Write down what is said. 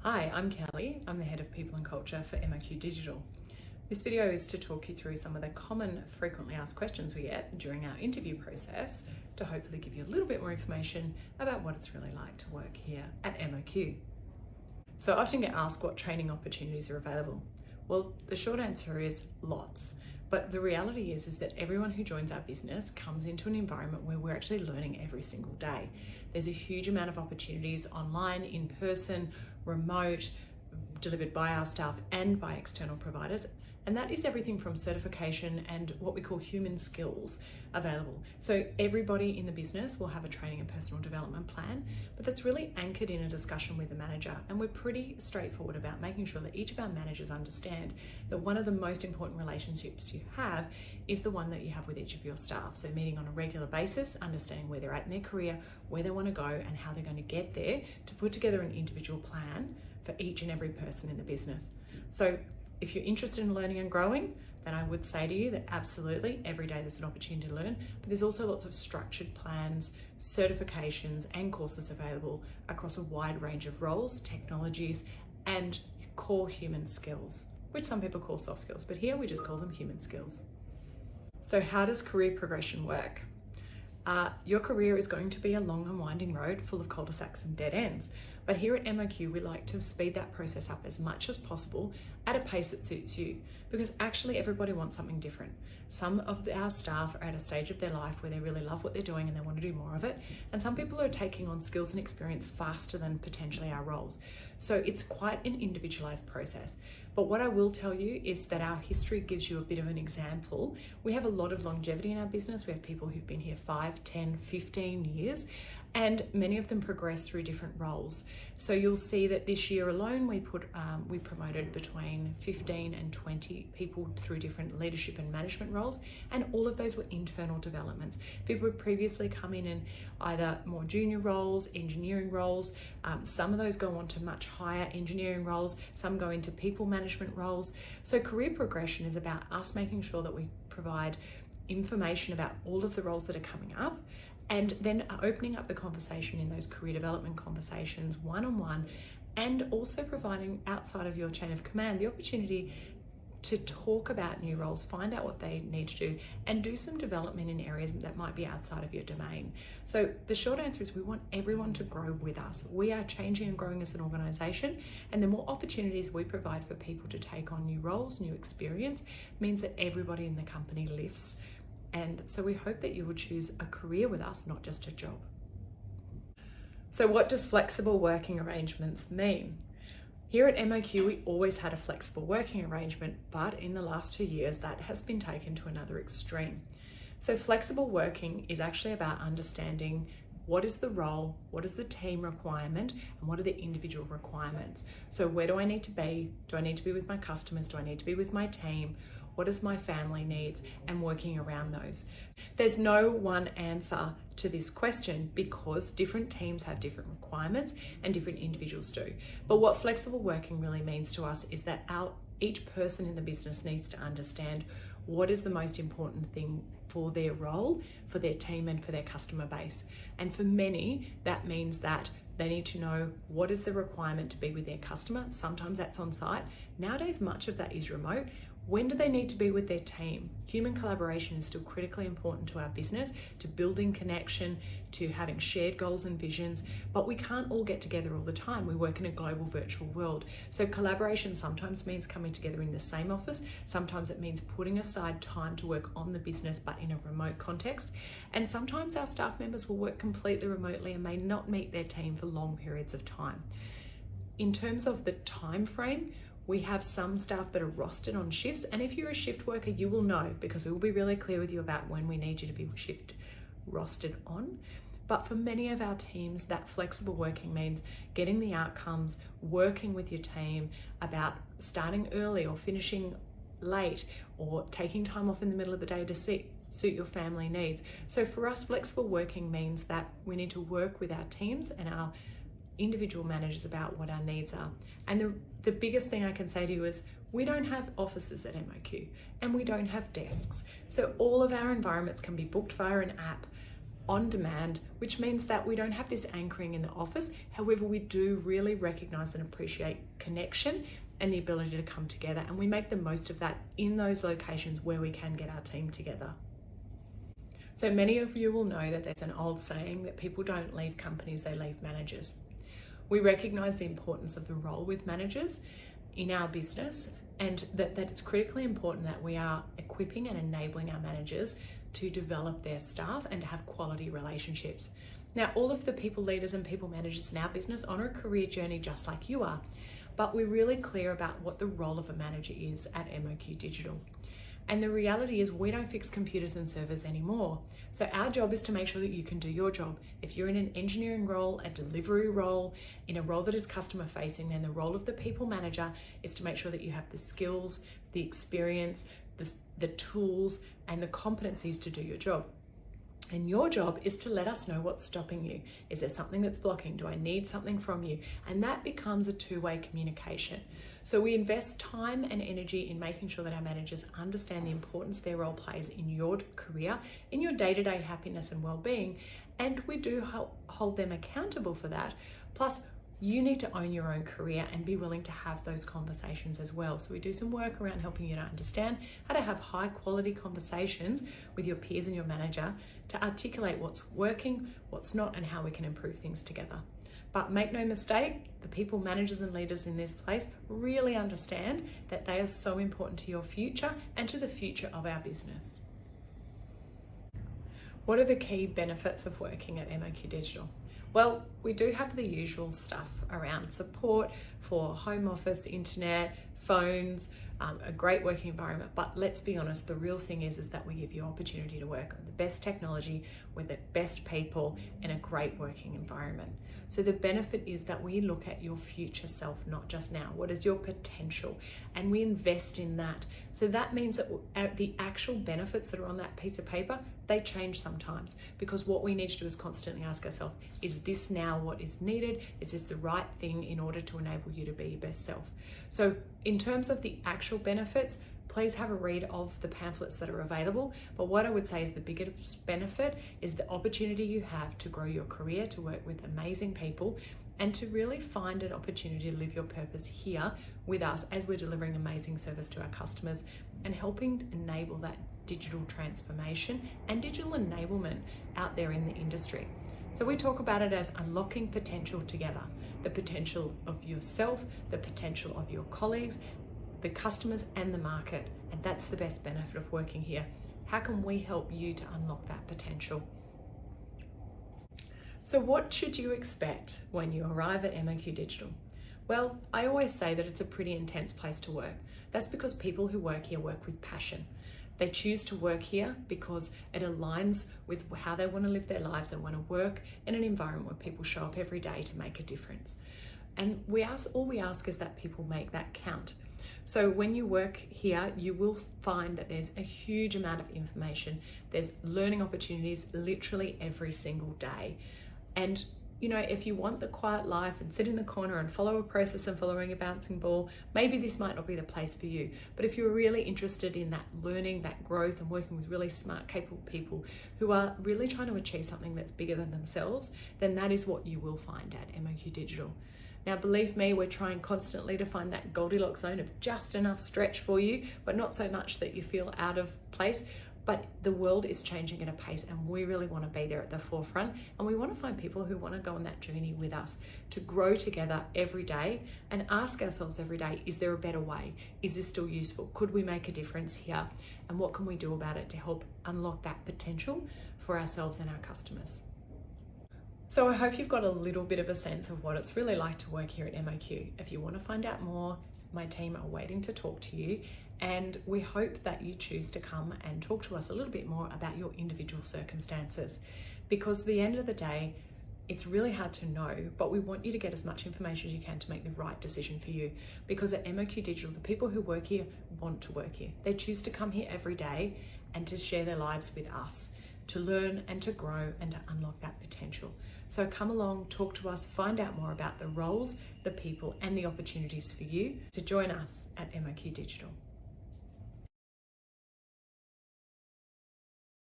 Hi, I'm Kelly. I'm the Head of People and Culture for MOQ Digital. This video is to talk you through some of the common frequently asked questions we get during our interview process to hopefully give you a little bit more information about what it's really like to work here at MOQ. So I often get asked what training opportunities are available. Well, the short answer is lots. But the reality is that everyone who joins our business comes into an environment where we're actually learning every single day. There's a huge amount of opportunities online, in person, remote, delivered by our staff and by external providers. And that is everything from certification and what we call human skills available. So everybody in the business will have a training and personal development plan, but that's really anchored in a discussion with the manager. And we're pretty straightforward about making sure that each of our managers understand that one of the most important relationships you have is the one that you have with each of your staff. So meeting on a regular basis, understanding where they're at in their career, where they want to go and how they're going to get there, to put together an individual plan for each and every person in the business. So if you're interested in learning and growing, then I would say to you that absolutely every day there's an opportunity to learn, but there's also lots of structured plans, certifications and courses available across a wide range of roles, technologies and core human skills, which some people call soft skills, but here we just call them human skills. So how does career progression work? Your career is going to be a long and winding road full of cul-de-sacs and dead ends. But here at MOQ, we like to speed that process up as much as possible at a pace that suits you, because actually everybody wants something different. Some of our staff are at a stage of their life where they really love what they're doing and they want to do more of it. And some people are taking on skills and experience faster than potentially our roles. So it's quite an individualized process. But what I will tell you is that our history gives you a bit of an example. We have a lot of longevity in our business. We have people who've been here 5, 10, 15 years, and many of them progress through different roles. So you'll see that this year alone, we promoted between 15 and 20 people through different leadership and management roles, and all of those were internal developments. People would previously come in either more junior roles, engineering roles. Some of those go on to much higher engineering roles. Some go into people management roles. So career progression is about us making sure that we provide information about all of the roles that are coming up, and then opening up the conversation in those career development conversations one-on-one, and also providing outside of your chain of command the opportunity to talk about new roles, find out what they need to do, and do some development in areas that might be outside of your domain. So the short answer is we want everyone to grow with us. We are changing and growing as an organization, and the more opportunities we provide for people to take on new roles, new experience, means that everybody in the company lifts. And so we hope that you will choose a career with us, not just a job. So what does flexible working arrangements mean? Here at MOQ, we always had a flexible working arrangement, but in the last 2 years, that has been taken to another extreme. So flexible working is actually about understanding what is the role, what is the team requirement, and what are the individual requirements. So where do I need to be? Do I need to be with my customers? Do I need to be with my team? What does my family needs, and working around those. There's no one answer to this question because different teams have different requirements and different individuals do. But what flexible working really means to us is that each person in the business needs to understand what is the most important thing for their role, for their team, and for their customer base. And for many, that means that they need to know what is the requirement to be with their customer. Sometimes that's on site. Nowadays, much of that is remote. When do they need to be with their team? Human collaboration is still critically important to our business, to building connection, to having shared goals and visions, but we can't all get together all the time. We work in a global virtual world. So collaboration sometimes means coming together in the same office. Sometimes it means putting aside time to work on the business, but in a remote context. And sometimes our staff members will work completely remotely and may not meet their team for long periods of time. In terms of the time frame, we have some staff that are rostered on shifts, and if you're a shift worker, you will know, because we will be really clear with you about when we need you to be shift rostered on. But for many of our teams, that flexible working means getting the outcomes, working with your team about starting early or finishing late, or taking time off in the middle of the day to suit your family needs. So for us, flexible working means that we need to work with our teams and our individual managers about what our needs are. And the biggest thing I can say to you is we don't have offices at MOQ, and we don't have desks. So all of our environments can be booked via an app. on demand, which means that we don't have this anchoring in the office. However, we do really recognize and appreciate connection and the ability to come together, and we make the most of that in those locations where we can get our team together. So many of you will know that there's an old saying that people don't leave companies, they leave managers. We recognize the importance of the role with managers in our business, and that it's critically important that we are equipping and enabling our managers to develop their staff and to have quality relationships. Now, all of the people leaders and people managers in our business on a career journey just like you are, but we're really clear about what the role of a manager is at MOQ Digital. And the reality is we don't fix computers and servers anymore. So our job is to make sure that you can do your job. If you're in an engineering role, a delivery role, in a role that is customer facing, then the role of the people manager is to make sure that you have the skills, the experience, the tools, and the competencies to do your job. And your job is to let us know what's stopping you. Is there something that's blocking? Do I need something from you? And that becomes a two-way communication. So we invest time and energy in making sure that our managers understand the importance their role plays in your career, in your day-to-day happiness and well-being. And we do hold them accountable for that. Plus, you need to own your own career and be willing to have those conversations as well. So we do some work around helping you to understand how to have high quality conversations with your peers and your manager to articulate what's working, what's not, and how we can improve things together. But make no mistake, the people, managers and leaders in this place really understand that they are so important to your future and to the future of our business. What are the key benefits of working at MOQ Digital? Well, we do have the usual stuff around support for home office, internet, phones, a great working environment. But let's be honest, the real thing is that we give you opportunity to work on the best technology with the best people in a great working environment. So the benefit is that we look at your future self, not just now. What is your potential? And we invest in that. So that means that the actual benefits that are on that piece of paper, they change sometimes, because what we need to do is constantly ask ourselves, is this now what is needed? Is this the right thing in order to enable you to be your best self? So in terms of the actual benefits, please have a read of the pamphlets that are available. But what I would say is the biggest benefit is the opportunity you have to grow your career, to work with amazing people, and to really find an opportunity to live your purpose here with us as we're delivering amazing service to our customers and helping enable that digital transformation and digital enablement out there in the industry. So we talk about it as unlocking potential together, the potential of yourself, the potential of your colleagues, the customers and the market. And that's the best benefit of working here. How can we help you to unlock that potential? So what should you expect when you arrive at MOQ Digital? Well, I always say that it's a pretty intense place to work. That's because people who work here work with passion. They choose to work here because it aligns with how they want to live their lives. They want to work in an environment where people show up every day to make a difference. And all we ask is that people make that count. So when you work here, you will find that there's a huge amount of information. There's learning opportunities literally every single day. And you know, if you want the quiet life and sit in the corner and follow a process and following a bouncing ball, maybe this might not be the place for you. But if you're really interested in that learning, that growth, and working with really smart, capable people who are really trying to achieve something that's bigger than themselves, then that is what you will find at MOQ Digital. Now, believe me, we're trying constantly to find that Goldilocks zone of just enough stretch for you, but not so much that you feel out of place. But the world is changing at a pace, and we really want to be there at the forefront. And we want to find people who want to go on that journey with us, to grow together every day and ask ourselves every day, is there a better way? Is this still useful? Could we make a difference here? And what can we do about it to help unlock that potential for ourselves and our customers? So I hope you've got a little bit of a sense of what it's really like to work here at MOQ. If you want to find out more, my team are waiting to talk to you, and we hope that you choose to come and talk to us a little bit more about your individual circumstances, because at the end of the day, it's really hard to know, but we want you to get as much information as you can to make the right decision for you. Because at MOQ Digital, the people who work here want to work here. They choose to come here every day and to share their lives with us, to learn and to grow and to unlock that potential. So come along, talk to us, find out more about the roles, the people, and the opportunities for you to join us at MOQ Digital.